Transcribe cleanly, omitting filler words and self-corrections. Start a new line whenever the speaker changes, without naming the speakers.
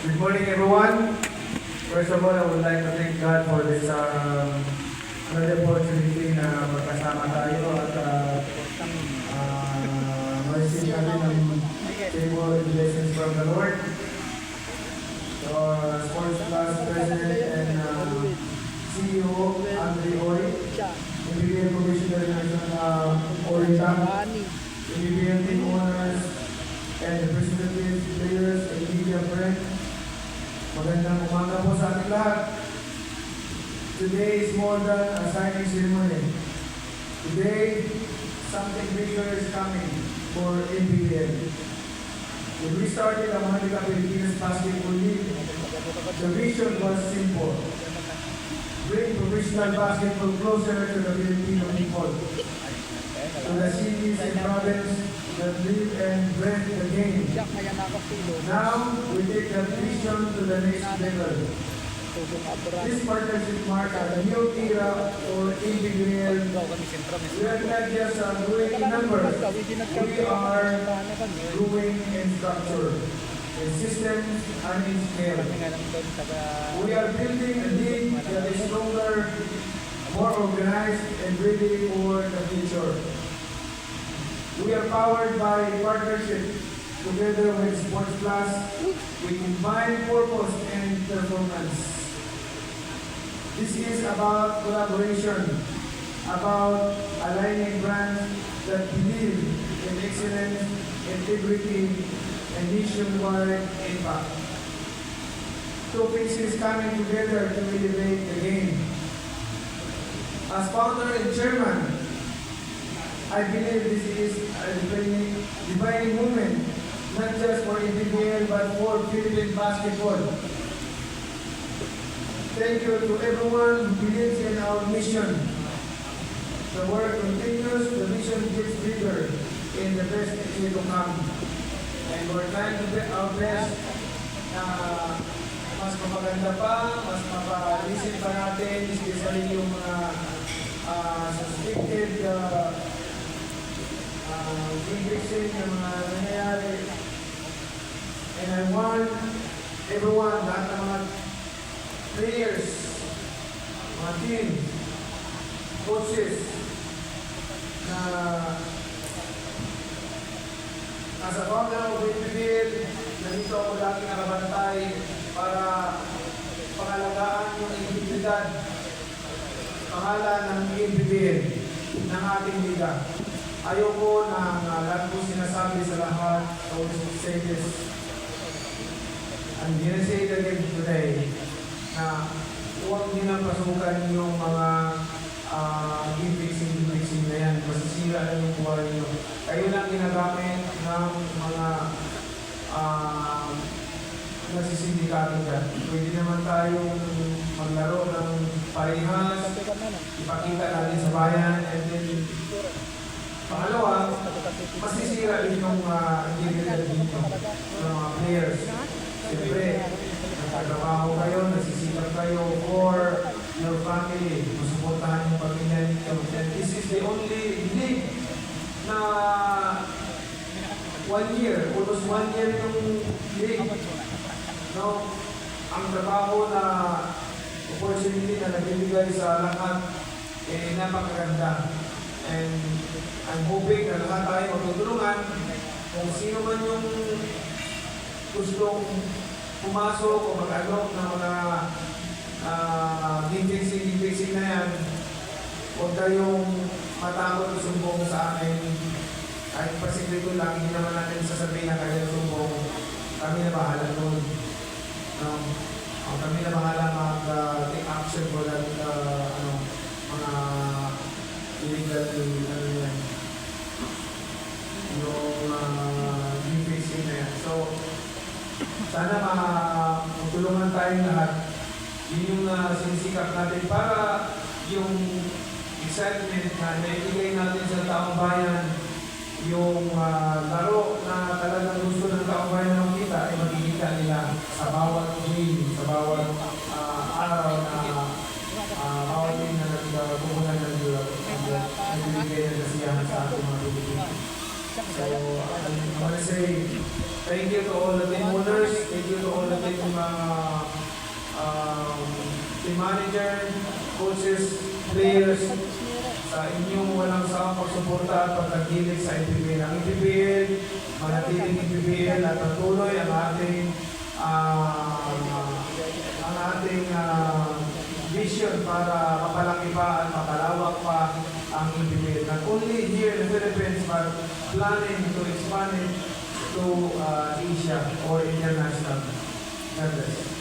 Good morning, everyone. First of all, I would like to thank God for this another opportunity na magkasama tayo at ma-receive natin ng favor and blessings from the Lord. So, Sports Plus President and CEO Andre Oy, MBBL Commissioner ng Orita, MBBL Team Owners, and the representatives, players, and media friends. Magandang umaga po sa ating lahat. Today is more than a signing ceremony. Today, something bigger is coming for MBBL. When we started the Manila Philippines Basketball League, the vision was simple. Bring professional basketball closer to the Filipino people, to the cities and province that live and breathe the game. Now, we take that vision to the next level. This partnership marks a new era for MBBL. We are not just growing in numbers, we are growing in structure, in systems, and in scale. We are building a league that is stronger, more organized, and ready for the future. We are powered by partnership. Together with Sports Plus, we combine purpose and performance. This is about collaboration, about aligning brands that believe in excellence, integrity, and nationwide impact. Two pieces coming together to elevate the game. As founder and chairman, I believe this is a defining moment, not just for MBBL but for Philippine basketball. Thank you to everyone who believes in our mission. The work continues, the mission gets bigger, and the best is yet to come. And we're trying to do our best na mas mapaganda pa, mas mapalisin pa natin, especially yung mga suspected infection yung mga nangyayari. And I want everyone, lahat ng mga players, mga team, coaches, na nasa founder of MBBL, nandito ako lagi nakabantay para pangalagaan yung integridad, pangalan ng MBBL, ng ating liga. Ayoko na lahat po sinasabi sa lahat, I will say this, I'm gonna say it again today, na huwag nyo na pasukan yung mga gift-fixing na yan. Masisira na yung buhay nyo. Kayo lang ginagamit ng mga nasisindikato dyan. Pwede naman tayong maglaro ng parehas, ipakita natin sa bayan, and then pangalawa, masisira din yung individual dito ng mga players. Siyempre, nagtatrabaho kayo, nasisikap kayo for your family, masuportahan yung pamilya ninyo. And this is the only league na 1 year, almost 1 year yung league. No, ang trabaho na opportunity na nagbibigay sa lahat eh napakaganda. And I'm hoping na lahat tayo magtutulungan kung sino man yung gustong pumasok o mag-alok ng mga gift-fixing na yan. Huwag kayong matakot o sumbong sa akin. Kahit pasikreto lang, hindi naman natin sasabihin na kayo sumbong. Kami na bahala nun. Kami na bahala mag-take action for that mga illegal yan. Yung gift-fixing na yan. So, sana magtulungan tayong lahat. Yun yung sinisikap natin para yung excitement na naibigay natin sa taong bayan, yung laro na talagang gusto ng taong bayan na makita ay makikita nila sa bawat game, sa bawat araw na bawat game na nagpupunan ng nagbibigay ng kasiyahan sa ating mga Pilipino. So, I want to say Thank you to all the team owners. Thank you to all the team manager, coaches, players, sa inyong walang sawang pagsuporta at pagkagilig sa IPBL. Ang IPBL, manatiling IPBL at patuloy ang ating vision para mapalaki pa at mapalawak pa ang IPBL. Not only here in the Philippines, but planning to expand it to Asia or international. God bless.